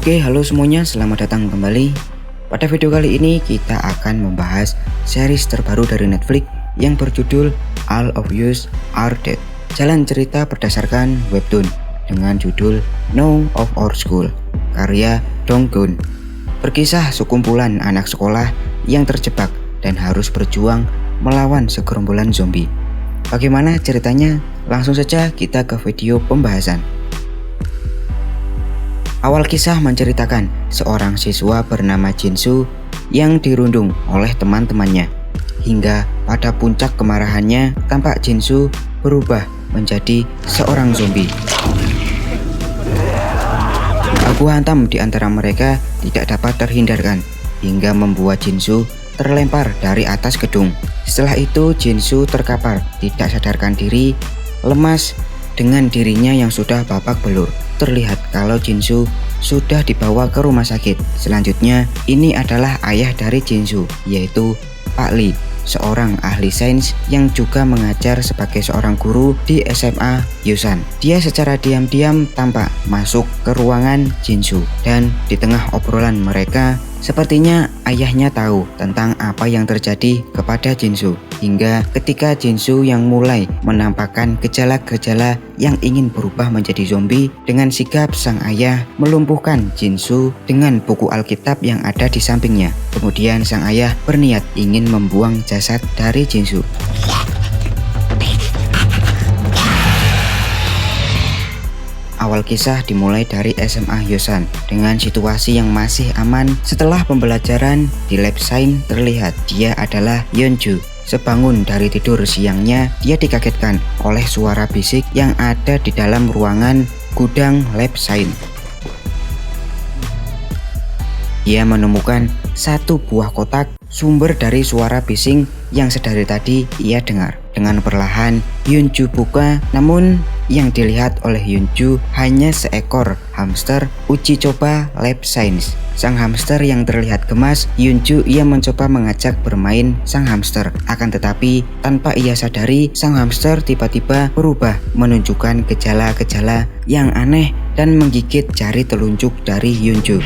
Oke, halo semuanya, selamat datang kembali. Pada video kali ini kita akan membahas series terbaru dari Netflix yang berjudul All of Us Are Dead. Jalan cerita berdasarkan webtoon dengan judul No of Our School, karya Dong-gun. Berkisah sekumpulan anak sekolah yang terjebak dan harus berjuang melawan segerombolan zombie. Bagaimana ceritanya? Langsung saja kita ke video pembahasan. Awal kisah menceritakan seorang siswa bernama Jinsu yang dirundung oleh teman-temannya. Hingga pada puncak kemarahannya, tampak Jinsu berubah menjadi seorang zombie. Baku hantam di antara mereka tidak dapat terhindarkan, hingga membuat Jinsu terlempar dari atas gedung. Setelah itu Jinsu terkapar, tidak sadarkan diri, lemas dengan dirinya yang sudah babak belur. Terlihat kalau Jinsu sudah dibawa ke rumah sakit. Selanjutnya, ini adalah ayah dari Jinsu, yaitu Pak Lee, seorang ahli sains yang juga mengajar sebagai seorang guru di SMA Yosan. Dia secara diam-diam tampak masuk ke ruangan Jinsu, dan di tengah obrolan mereka, sepertinya ayahnya tahu tentang apa yang terjadi kepada Jinsu. Hingga ketika Jinsu yang mulai menampakkan gejala-gejala yang ingin berubah menjadi zombie, dengan sigap sang ayah melumpuhkan Jinsu dengan buku Alkitab yang ada di sampingnya. Kemudian sang ayah berniat ingin membuang jasad dari Jinsu. Awal kisah dimulai dari SMA Yosan dengan situasi yang masih aman. Setelah pembelajaran di lab sains, terlihat dia adalah Yeonju. Sebangun dari tidur siangnya, dia dikagetkan oleh suara bisik yang ada di dalam ruangan gudang lab sains. Dia menemukan satu buah kotak, sumber dari suara bising yang sedari tadi ia dengar. Dengan perlahan, Yeonju buka, namun yang dilihat oleh Yeonju hanya seekor hamster uji coba lab science. Sang hamster yang terlihat gemas, Yeonju ia mencoba mengajak bermain sang hamster. Akan tetapi, tanpa ia sadari, sang hamster tiba-tiba berubah, menunjukkan gejala-gejala yang aneh dan menggigit jari telunjuk dari Yeonju.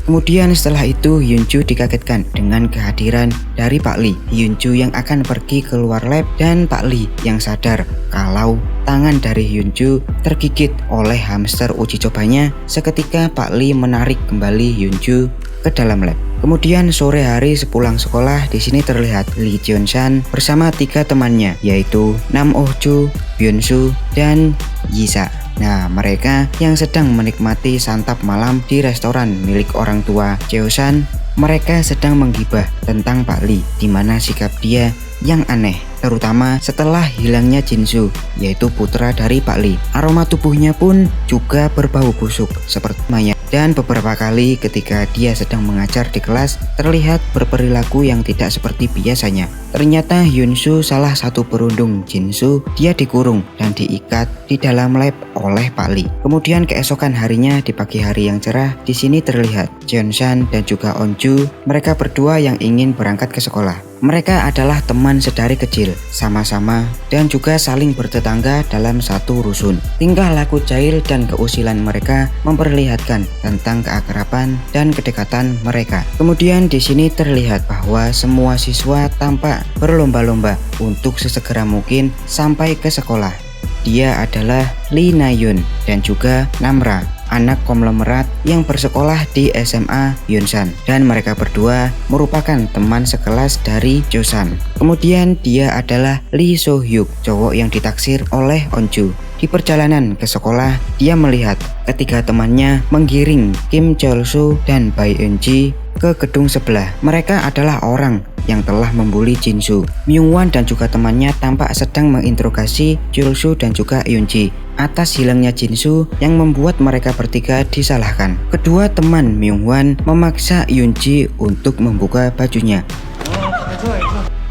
Kemudian setelah itu Yeonju dikagetkan dengan kehadiran dari Pak Lee. Yeonju yang akan pergi keluar lab dan Pak Lee yang sadar kalau tangan dari Yeonju tergigit oleh hamster uji cobanya. Seketika Pak Lee menarik kembali Yeonju ke dalam lab. Kemudian sore hari sepulang sekolah, di sini terlihat Lee Jeon-san bersama 3 temannya, yaitu Nam Oh-ju, Byun-su, dan Yisa. Nah, mereka yang sedang menikmati santap malam di restoran milik orang tua Cheosan. Mereka sedang menggibah tentang Pak Lee, di mana sikap dia yang aneh, terutama setelah hilangnya Jinsu, yaitu putra dari Pak Lee. Aroma tubuhnya pun juga berbau busuk seperti mayat. Dan beberapa kali ketika dia sedang mengajar di kelas, terlihat berperilaku yang tidak seperti biasanya. Ternyata Yeonju salah satu berundung Jinsu. Dia dikurung dan diikat di dalam lab oleh Pak Lee. Kemudian keesokan harinya di pagi hari yang cerah, di sini terlihat Jeon-san dan juga On-ju. Mereka berdua yang ingin berangkat ke sekolah. Mereka adalah teman sedari kecil, sama-sama dan juga saling bertetangga dalam satu rusun. Tingkah laku jahil dan keusilan mereka memperlihatkan tentang keakraban dan kedekatan mereka. Kemudian di sini terlihat bahwa semua siswa tampak berlomba-lomba untuk sesegera mungkin sampai ke sekolah. Dia adalah Lee Na-yoon dan juga Namra, anak konglomerat yang bersekolah di SMA Yonsan, dan mereka berdua merupakan teman sekelas dari Josan. Kemudian dia adalah Lee So-hyuk, cowok yang ditaksir oleh On-ju. Di perjalanan ke sekolah, dia melihat ketiga temannya menggiring Kim Chol-soo dan Bae Eun-ji ke gedung sebelah. Mereka adalah orang yang telah membuli Jinsu. Myung-wan dan juga temannya tampak sedang menginterogasi Chol-soo dan juga Eun-ji atas hilangnya Jinsu yang membuat mereka bertiga disalahkan. Kedua teman Myung-wan memaksa Eun-ji untuk membuka bajunya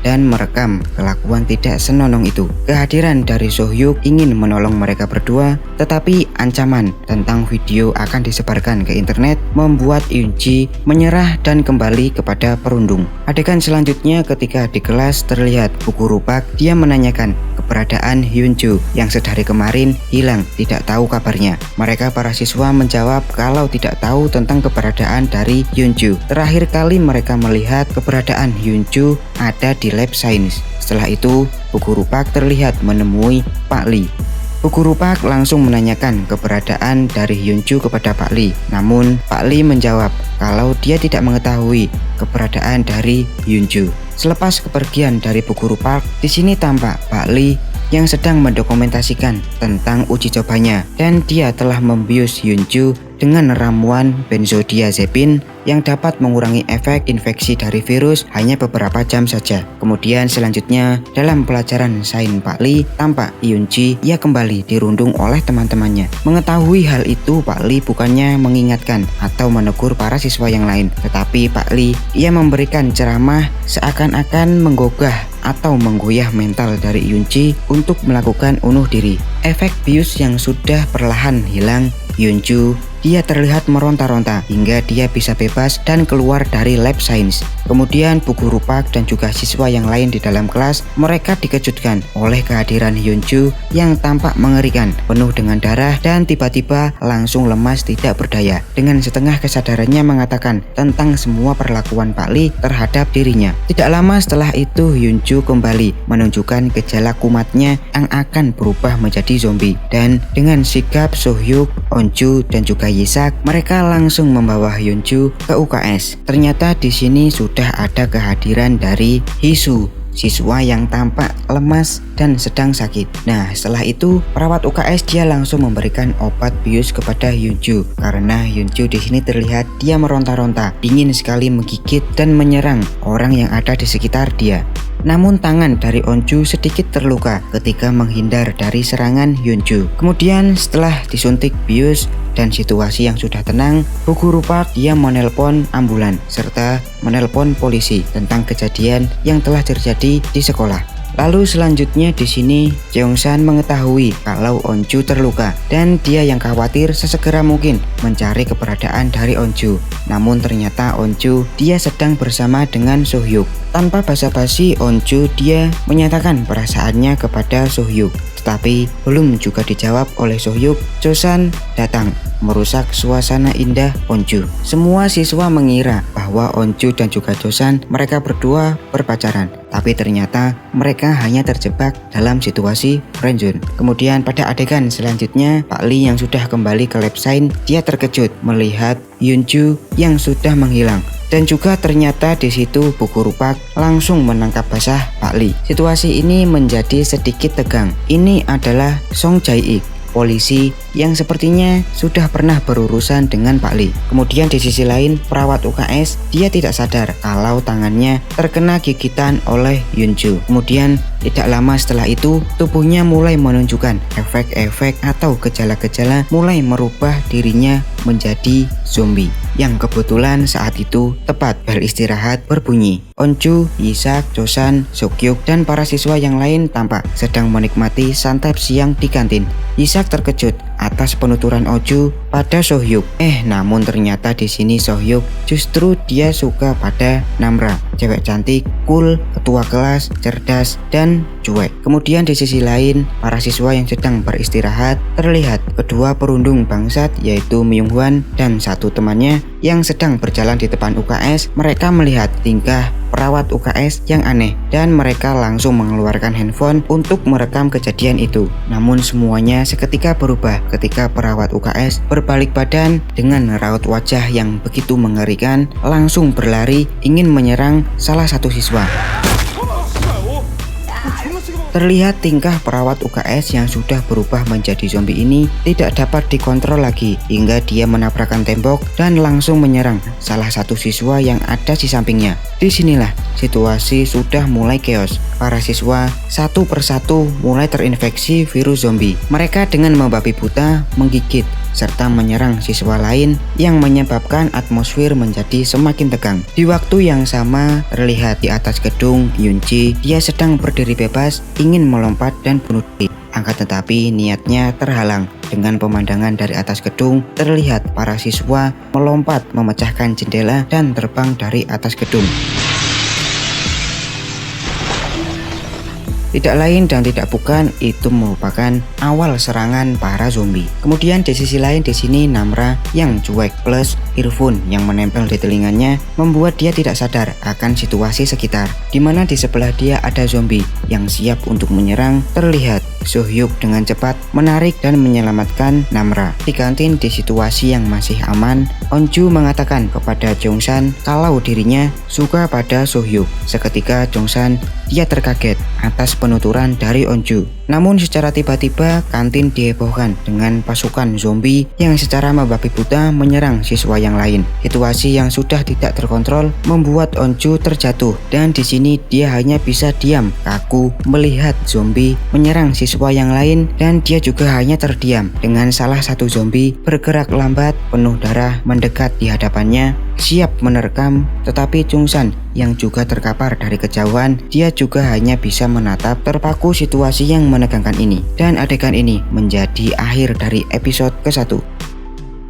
dan merekam kelakuan tidak senonoh itu. Kehadiran dari So-hyuk ingin menolong mereka berdua, tetapi ancaman tentang video akan disebarkan ke internet membuat Eun-ji menyerah dan kembali kepada perundung. Adegan selanjutnya ketika di kelas terlihat buku rupak. Dia menanyakan keberadaan Hyunju yang sedari kemarin hilang, tidak tahu kabarnya. Mereka para siswa menjawab kalau tidak tahu tentang keberadaan dari Hyunju. Terakhir kali mereka melihat keberadaan Hyunju ada di lab sains. Setelah itu, Bu Guru Park terlihat menemui Pak Lee. Bu Guru Park langsung menanyakan keberadaan dari Hyunju kepada Pak Lee. Namun Pak Lee menjawab kalau dia tidak mengetahui keberadaan dari Hyunju. Selepas kepergian dari Bu Guru Park, di sini tampak Pak Lee yang sedang mendokumentasikan tentang uji cobanya, dan dia telah membius Hyunju dengan ramuan benzodiazepin yang dapat mengurangi efek infeksi dari virus hanya beberapa jam saja. Kemudian selanjutnya dalam pelajaran sains Pak Lee, tampak Hyunji ia kembali dirundung oleh teman-temannya. Mengetahui hal itu, Pak Lee bukannya mengingatkan atau menegur para siswa yang lain, tetapi Pak Lee ia memberikan ceramah seakan-akan menggugah atau menggoyah mental dari Hyunji untuk melakukan bunuh diri. Efek bius yang sudah perlahan hilang, Hyunju dia terlihat meronta-ronta hingga dia bisa bebas dan keluar dari lab sains. Kemudian Bu Guru Park dan juga siswa yang lain di dalam kelas, mereka dikejutkan oleh kehadiran Hyunju yang tampak mengerikan, penuh dengan darah dan tiba-tiba langsung lemas tidak berdaya. Dengan setengah kesadarannya mengatakan tentang semua perlakuan Pak Lee terhadap dirinya. Tidak lama setelah itu Hyunju kembali menunjukkan gejala kumatnya yang akan berubah menjadi zombie, dan dengan sikap Sohyuk, Onju dan juga Yisak, mereka langsung membawa Hyunju ke UKS. Ternyata di sini sudah ada kehadiran dari Hisu, siswa yang tampak lemas dan sedang sakit. Nah, setelah itu perawat UKS dia langsung memberikan obat bius kepada Hyunju karena Hyunju di sini terlihat dia meronta-ronta, ingin sekali menggigit dan menyerang orang yang ada di sekitar dia. Namun tangan dari Onju sedikit terluka ketika menghindar dari serangan Hyunju. Kemudian setelah disuntik bius dan situasi yang sudah tenang, Bu Guru Park dia menelpon ambulan serta menelpon polisi tentang kejadian yang telah terjadi di sekolah. Lalu selanjutnya di sini Jeongsan mengetahui kalau Onju terluka dan dia yang khawatir sesegera mungkin mencari keberadaan dari Onju. Namun ternyata Onju dia sedang bersama dengan Sohyuk. Tanpa basa-basi Onju dia menyatakan perasaannya kepada Sohyuk. Tetapi belum juga dijawab oleh Sohyuk, Josan datang merusak suasana indah Onju. Semua siswa mengira bahwa Onju dan juga Josan mereka berdua berpacaran, tapi ternyata mereka hanya terjebak dalam situasi friendzone. Kemudian pada adegan selanjutnya, Pak Lee yang sudah kembali ke lab sains, dia terkejut melihat Hyunju yang sudah menghilang. Dan juga ternyata di situ Bu Guru Park langsung menangkap basah Pak Lee. Situasi ini menjadi sedikit tegang. Ini adalah Song Jae-ik, polisi yang sepertinya sudah pernah berurusan dengan Pak Lee. Kemudian di sisi lain, perawat UKS dia tidak sadar kalau tangannya terkena gigitan oleh Hyunju. Kemudian tidak lama setelah itu, tubuhnya mulai menunjukkan efek-efek atau gejala-gejala mulai merubah dirinya menjadi zombie. Yang kebetulan saat itu tepat bel istirahat berbunyi. Onju, Yisak, Josan, Sokyuk, dan para siswa yang lain tampak sedang menikmati santap siang di kantin. Yisak terkejut atas penuturan Onju pada Sohyuk. Namun ternyata di sini Sohyuk justru dia suka pada Namra, cewek cantik, cool, ketua kelas, cerdas, dan cuek. Kemudian di sisi lain, para siswa yang sedang beristirahat terlihat kedua perundung bangsat yaitu Myunghwan dan satu temannya yang sedang berjalan di depan UKS. Mereka melihat tingkah perawat UKS yang aneh dan mereka langsung mengeluarkan handphone untuk merekam kejadian itu. Namun semuanya seketika berubah ketika perawat UKS berbalik badan dengan raut wajah yang begitu mengerikan, langsung berlari ingin menyerang salah satu siswa. Terlihat tingkah perawat UKS yang sudah berubah menjadi zombie ini tidak dapat dikontrol lagi hingga dia menabrakkan tembok dan langsung menyerang salah satu siswa yang ada di sampingnya. Disinilah situasi sudah mulai chaos. Para siswa satu persatu mulai terinfeksi virus zombie. Mereka dengan membabi buta menggigit serta menyerang siswa lain yang menyebabkan atmosfer menjadi semakin tegang. Di waktu yang sama terlihat di atas gedung Hyunji dia sedang berdiri bebas ingin melompat dan bunuh diri. Akan tetapi niatnya terhalang. Dengan pemandangan dari atas gedung terlihat para siswa melompat memecahkan jendela dan terbang dari atas gedung. Tidak lain dan tidak bukan, itu merupakan awal serangan para zombie. Kemudian di sisi lain di sini Namra yang cuek plus earphone yang menempel di telinganya membuat dia tidak sadar akan situasi sekitar, dimana di sebelah dia ada zombie yang siap untuk menyerang. Terlihat Sohyuk dengan cepat menarik dan menyelamatkan Namra. Di kantin di situasi yang masih aman, Onju mengatakan kepada Jongsan kalau dirinya suka pada Sohyuk. Seketika Jongsan dia terkaget atas penuturan dari Onju. Namun secara tiba-tiba kantin dihebohkan dengan pasukan zombie yang secara membabi buta menyerang siswa yang lain. Situasi yang sudah tidak terkontrol membuat Onju terjatuh dan di sini dia hanya bisa diam kaku melihat zombie menyerang siswa yang lain dan dia juga hanya terdiam dengan salah satu zombie bergerak lambat penuh darah mendekat di hadapannya siap menerkam, tetapi Jongsan yang juga terkapar dari kejauhan dia juga hanya bisa menatap terpaku situasi yang menegangkan ini. Dan adegan ini menjadi akhir dari episode ke-1.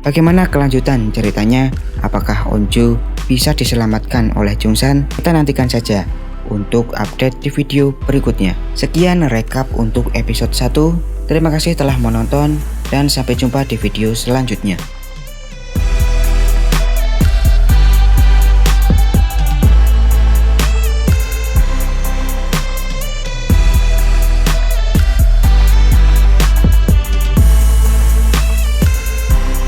Bagaimana kelanjutan ceritanya? Apakah Onju bisa diselamatkan oleh Jongsan? Kita nantikan saja untuk update di video berikutnya. Sekian rekap untuk episode 1. Terima kasih telah menonton dan sampai jumpa di video selanjutnya.